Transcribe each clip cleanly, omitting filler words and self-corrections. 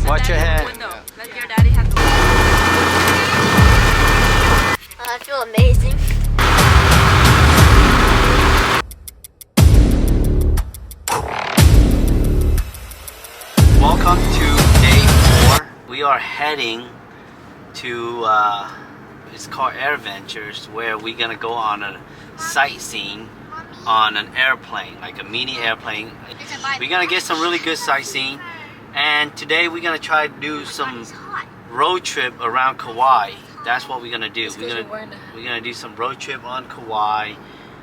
Watch your head. Let your daddy have the window. I feel amazing. Welcome to day 4. We are heading to it's called Air Ventures, where we're gonna go on a sightseeing on an airplane, like a mini airplane. We're gonna get some really good sightseeing, and today we're gonna try to do some road trip around Kauai. That's what we're gonna do. We're gonna do some road trip on Kauai,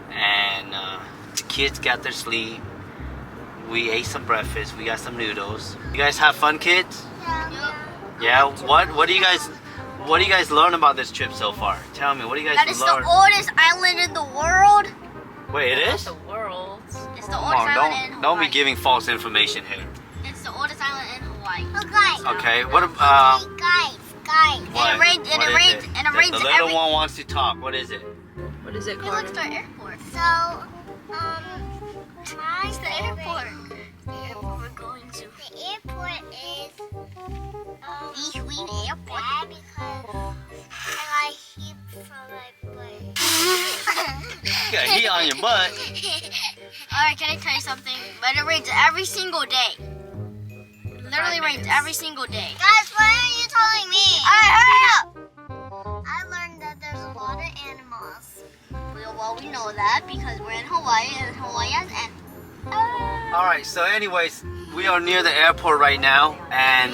and the kids got their sleep. We ate some breakfast. We got some noodles. You guys have fun, kids? Yeah. What do you guys learn about this trip so far? Tell me, what do you guys learn? That is the oldest island in the world. Wait, it is? The world. It's the oldest island in Hawaii. Don't be giving false information here. It's the oldest island in Hawaii. Oh, guys. Okay. What about? Guys. What? And it rains The little one wants to talk. What is it? What is it It called? looks like airport. So, it's the airport. The airport we're going to. The airport is Ihuin Airport. Because I got heat from my butt. You got heat on your butt. Alright, can I tell you something? But it rains every single day. Literally rains every single day. Guys, why are you telling me? Alright, hurry up! I learned that there's a lot of animals. Well, we know that because we're in Hawaii and Hawaii has animals. Alright, so anyways, we are near the airport right now, and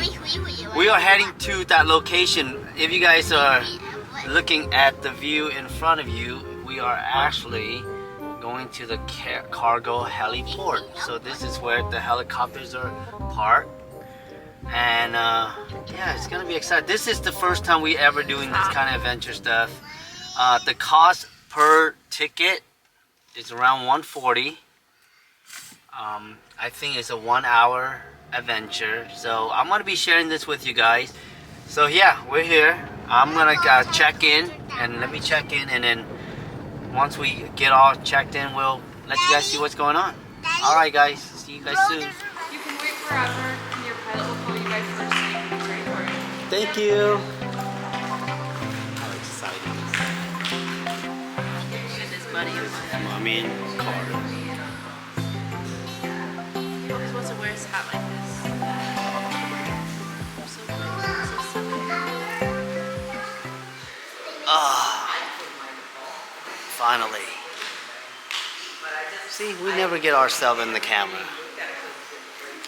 we are heading to that location. If you guys are looking at the view in front of you, we are actually going to the cargo heliport. So this is where the helicopters are parked. And yeah, it's gonna be exciting. This is the first time we ever doing this kind of adventure stuff. The cost per ticket is around $140. I think it's a 1-hour adventure. So I'm gonna be sharing this with you guys. So yeah, we're here. I'm gonna check in, and let me check in, and then once we get all checked in, we'll let you guys see what's going on. Alright guys, see you guys soon. You can wait forever, and your pilot will call you guys first so you can be ready for it. Thank you. How exciting is Look at this buddy of mine. Mommy and Carter. He always wants to wear his hat like this. So silly. Finally. See, we never get ourselves in the camera.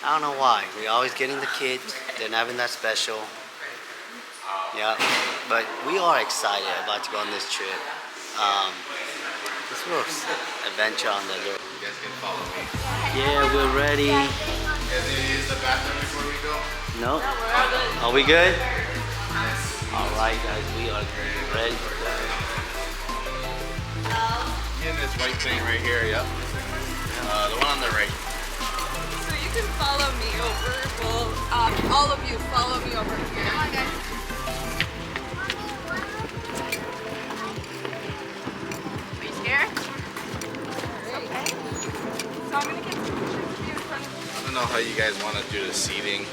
I don't know why. We always getting the kids. They're not even that special. Yeah, but we are excited about to go on this trip. This little adventure on the little. You guys can follow me. Yeah, we're ready. You guys need to use the bathroom before we go? No? Are we good? All right, guys, we are ready to go. In this white thing right here, yep. The one on the right. So you can follow me over. Well, all of you follow me over here. Come on, guys. Are you scared? Okay. So I'm gonna get some pictures of you in front of I don't know how you guys want to do the seating,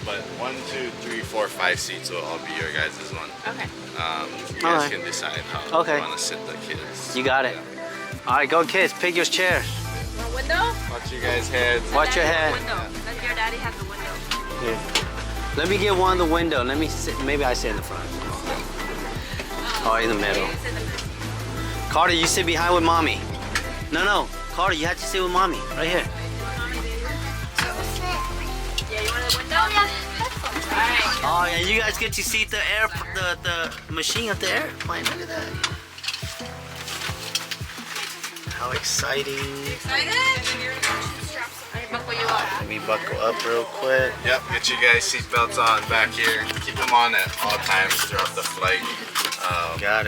but 1, 2, 3, 4, 5 seats will all be your guys' one. Okay. You guys Alright. can decide how Okay. you want to sit the kids. You got it. All right, go kids, pick your chairs. The window? Watch your guys' heads. Watch your head. Window. Let your daddy have the window. Here. Let me get one in the window. Let me sit. Maybe I sit in the front. Oh, in the middle. It's in the middle. Carter, you sit behind with mommy. No, Carter, you have to sit with mommy right here. Yeah, you want the window? Alright. Oh yeah, you guys get to see the machine of the airplane. Look at that. How exciting. Excited? I buckle you up. Let me buckle up real quick. Yep, get you guys seatbelts on back here. Keep them on at all times throughout the flight. Got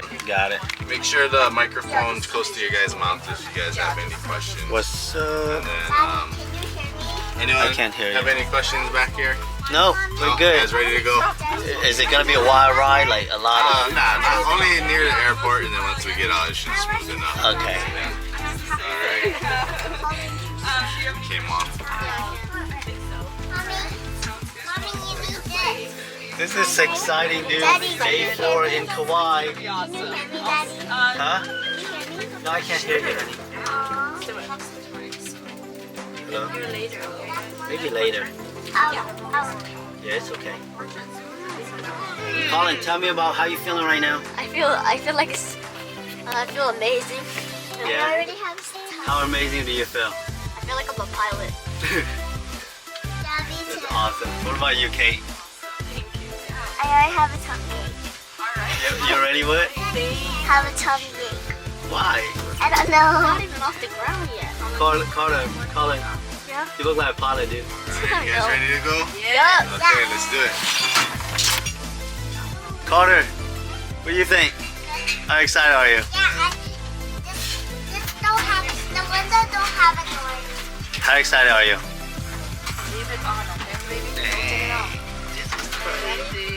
it. Make sure the microphone's close to your guys' mouth if you guys have any questions. What's And up? then, anyone I can't hear you. have any questions back here? No, we're No? good. You guys ready to go? Is it gonna be a wild ride? Like a lot of? Nah, not only near the airport, and then once we get out, it should smooth enough. Okay. Alright. Came off. Mommy, This is exciting, dude. Daddy. Day 4 in Kauai. Be awesome. Daddy. Huh? Can you hear me? No, I can't hear you, honey. Do it. Hello? Hear later, okay? Maybe later. Yeah, it's okay. Colin, tell me about how you feeling right now. I feel like I feel amazing. Yeah. I already have some. How amazing do you feel? I feel like I'm a pilot. That's awesome. What about you, Kate? I already have a tummy ache. You already what? Have a tummy ache. Why? I don't know. I'm not even off the ground yet. Colin, Yeah. you look like a pilot, dude. I You guys ready to go? Yeah. Okay, let's do it. Carter, what do you think? How excited are you? Yeah, just don't have the window don't have a door. How excited are you? Leave it on, okay, baby? Don't take it off. Ready?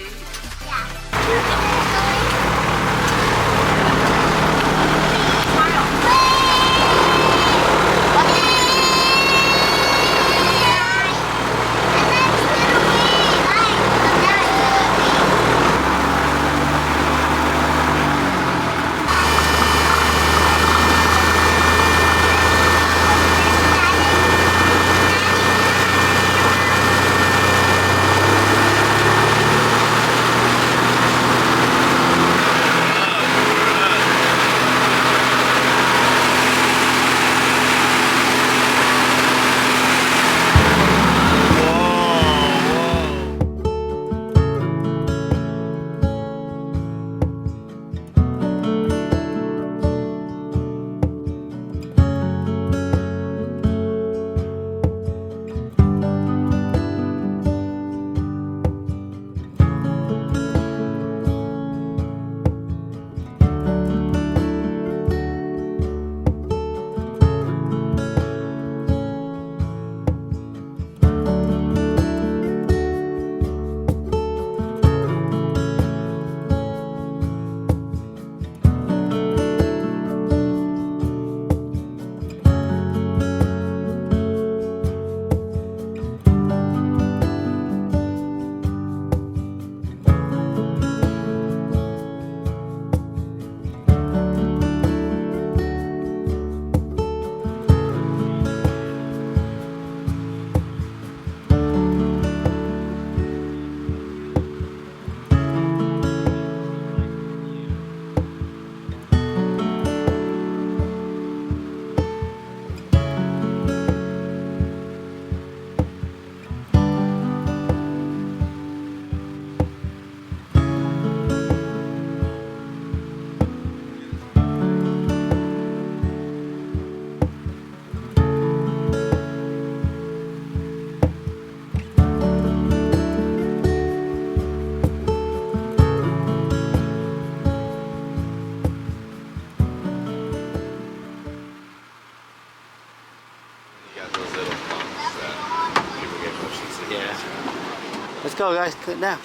Let's go, guys. Good now.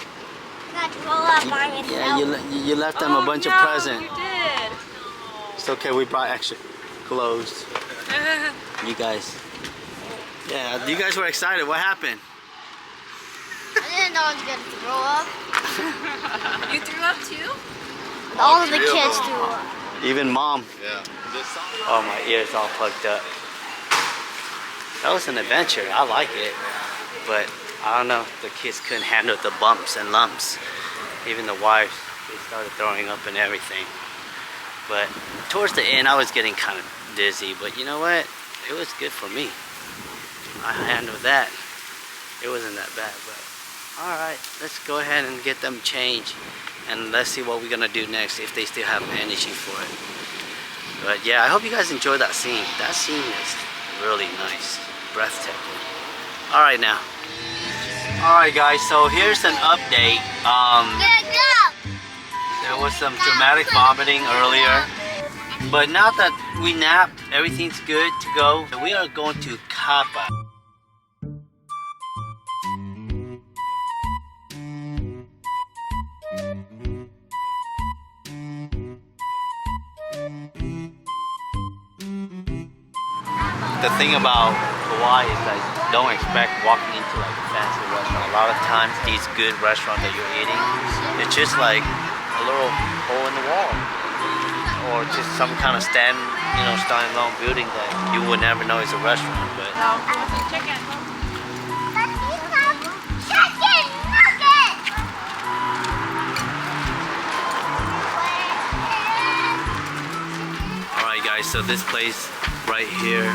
Got to roll up by Yeah, you left them a bunch of presents. You did. It's okay. We brought extra clothes. You guys. Yeah, you guys were excited. What happened? I didn't know I was gonna throw up. You threw up too? All of the kids threw up. Even mom. Yeah. Oh, my ears all plugged up. That was an adventure. I like it. But I don't know. The kids couldn't handle the bumps and lumps. Even the wives, they started throwing up and everything. But towards the end, I was getting kind of dizzy. But you know what? It was good for me. I handled that. It wasn't that bad. But all right, let's go ahead and get them changed. And let's see what we're going to do next, if they still have energy for it. But yeah, I hope you guys enjoyed that scene. That scene is really nice. Breathtaking. All right now. All right guys, so here's an update. There was some dramatic vomiting earlier. But now that we napped, everything's good to go. We are going to Kapaa. The thing about Kauai is that don't expect walking into like fancy restaurant. A lot of times these good restaurants that you're eating, it's just like a little hole in the wall. Or just some kind of standing alone building that you would never know is a restaurant. But No, you want some chicken? Chicken nugget! alright guys, so this place right here,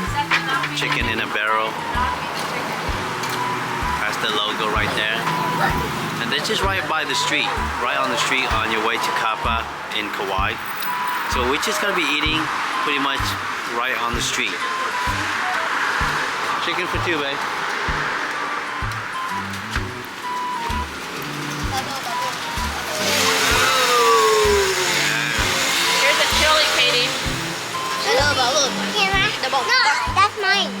Chicken in a Barrel, that's the logo right there. And they're just right by the street, right on the street on your way to Kapaa in Kauai. So we're just gonna be eating pretty much right on the street. Chicken for two, babe. Here's a chili, Katie. No, that's mine.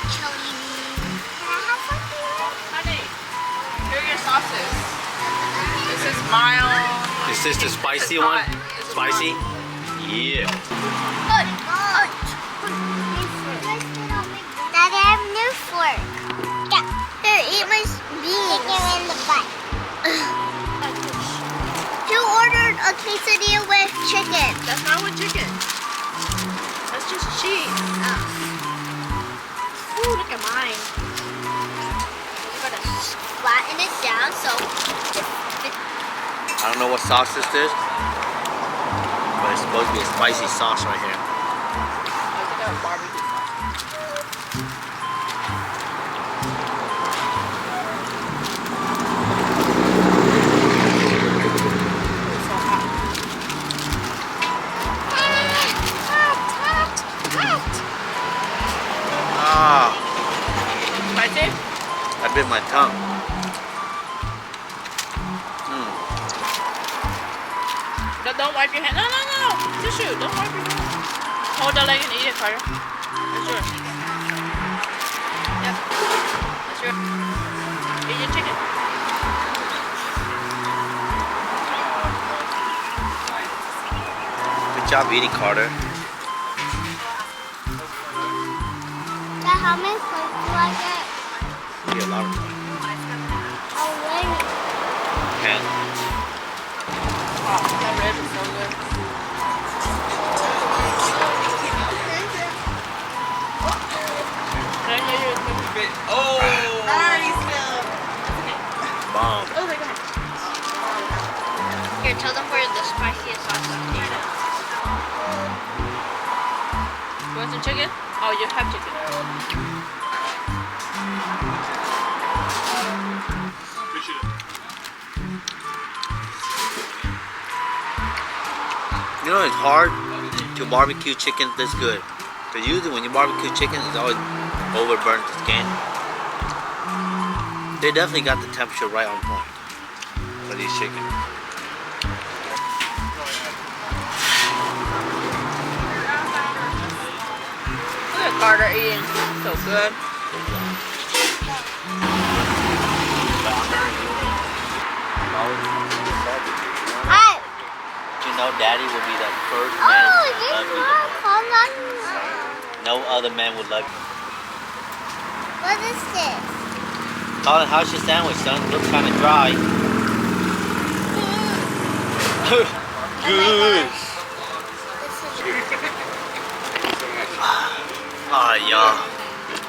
Chili. Can I have something? Honey, here are your sauces. This is mild. Is this the spicy It's one? hot. It's Spicy? Yeah. Dad, I have new fork. Yeah. Here, eat my beans. Stick it in the butt. Who ordered a quesadilla with chicken? That's not with chicken. That's just cheese. Ooh, look at mine. I'm gonna flatten it down so I don't know what sauce this is, but it's supposed to be a spicy sauce right here. I think that was barbecue sauce. It's so hot. Ah, Spicy? I bit my tongue. Don't wipe your hand. No. Tissue. Don't wipe your hand. Hold the leg and eat it, Carter. That's yours. Yep. That's yours. Eat your chicken. Good job eating, Carter. Dad, how many forks do I get? You get a lot of fun. Oh, wait. And Oh, that rib is so good. Can I hear you? oh, Nice, bomb. Oh my god. Here, tell them where the spiciest sauce is. You want some chicken? Oh, you have chicken. You know, it's hard to barbecue chicken this good. Because usually when you barbecue chicken, it's always overburnt the skin. They definitely got the temperature right on point for these chicken. Look at Carter eating. So good. Hi. You know, Daddy will be the first man Oh, to this love you. one. Hold on. No other man would love you. What is this? Colin, how's your sandwich, son? Looks kind of dry. Good. Alright, y'all.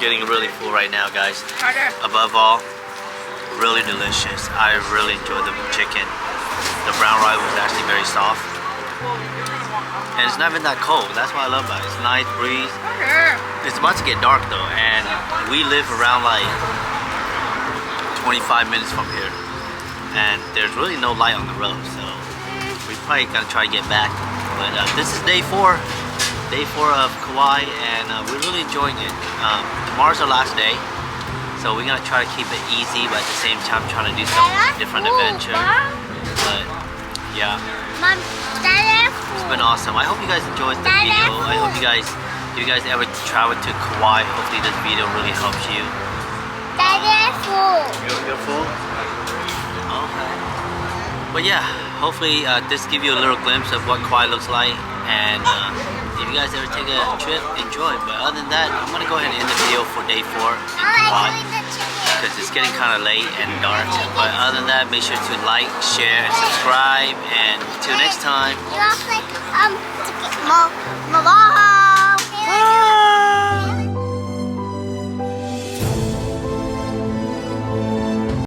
Getting really full right now, guys. Carter. Above all, really delicious. I really enjoyed the chicken. The brown rice was actually very soft. And it's not even that cold. That's what I love about it. It's a nice breeze. Carter. It's about to get dark though, and we live around like 25 minutes from here. And there's really no light on the road, so we probably gotta try to get back. But this is day 4 of Kauai, and we're really enjoying it. Tomorrow's our last day, so we're gonna try to keep it easy, but at the same time trying to do some different adventure. But yeah, Mom, Dad, it's been awesome. I hope you guys enjoyed the video. I hope you guys, if you guys ever travel to Kauai, hopefully this video really helps you. Dad, full. You're full? Okay. But yeah, hopefully this give you a little glimpse of what Kauai looks like, and if you guys ever take a trip, enjoy. But other than that, I'm gonna go ahead and end the video for day 4 in I'm Kauai. enjoying the chicken. because it's getting kind of late and dark. But other than that, make sure to like, share, and subscribe. And until next time. You also Malala.